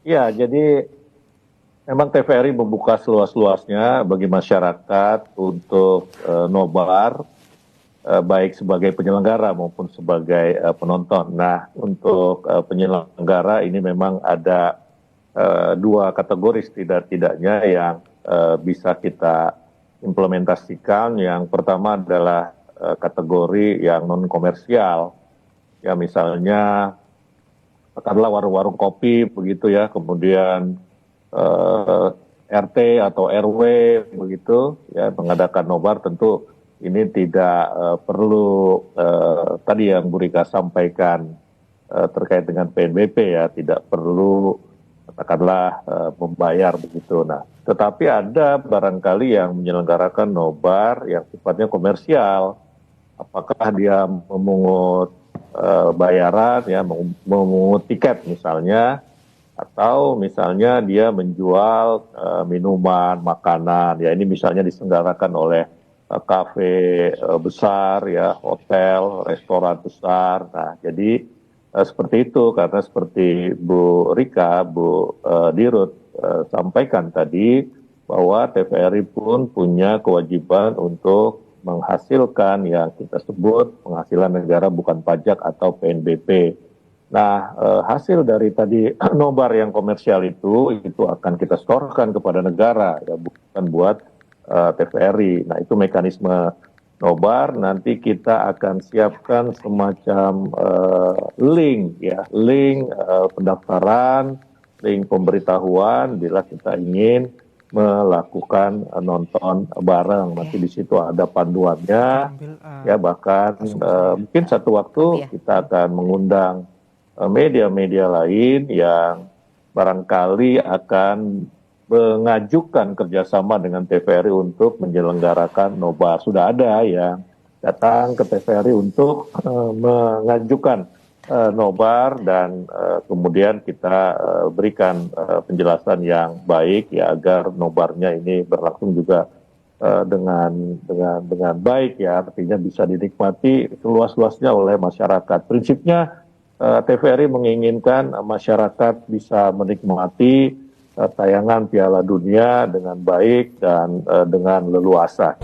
Ya, jadi memang TVRI membuka seluas-luasnya bagi masyarakat untuk nobar, baik sebagai penyelenggara maupun sebagai penonton. Nah, untuk penyelenggara ini memang ada dua kategori setidak-tidaknya yang bisa kita implementasikan. Yang pertama adalah kategori yang non komersial, ya misalnya katakanlah warung-warung kopi begitu ya, kemudian eh, RT atau RW begitu ya mengadakan nobar. Tentu ini tidak perlu tadi yang Bu Rika sampaikan terkait dengan PNBP, ya tidak perlu katakanlah membayar begitu. Nah, tetapi ada barangkali yang menyelenggarakan nobar yang sifatnya komersial. Apakah dia memungut bayaran, ya memungut tiket misalnya, atau misalnya dia menjual minuman, makanan, ya ini misalnya diselenggarakan oleh kafe besar, ya hotel, restoran besar. Nah, jadi seperti itu, karena seperti Bu Rika, Bu Dirut sampaikan tadi, bahwa TVRI pun punya kewajiban untuk menghasilkan yang kita sebut penghasilan negara bukan pajak atau PNBP. Nah, hasil dari tadi nobar yang komersial itu akan kita setorkan kepada negara, ya bukan buat TVRI. Nah, itu mekanisme nobar. Nanti kita akan siapkan semacam link, ya, link pendaftaran, link pemberitahuan bila kita ingin melakukan nonton bareng. Nanti di situ ada panduannya, ya bahkan mungkin satu waktu kita akan mengundang media-media lain yang barangkali akan mengajukan kerjasama dengan TVRI untuk menyelenggarakan nobar. Sudah ada yang datang ke TVRI untuk mengajukan nobar, dan kemudian kita berikan penjelasan yang baik, ya agar nobarnya ini berlangsung juga dengan baik, ya artinya bisa dinikmati seluas-luasnya oleh masyarakat. Prinsipnya TVRI menginginkan masyarakat bisa menikmati tayangan Piala Dunia dengan baik dan dengan leluasa.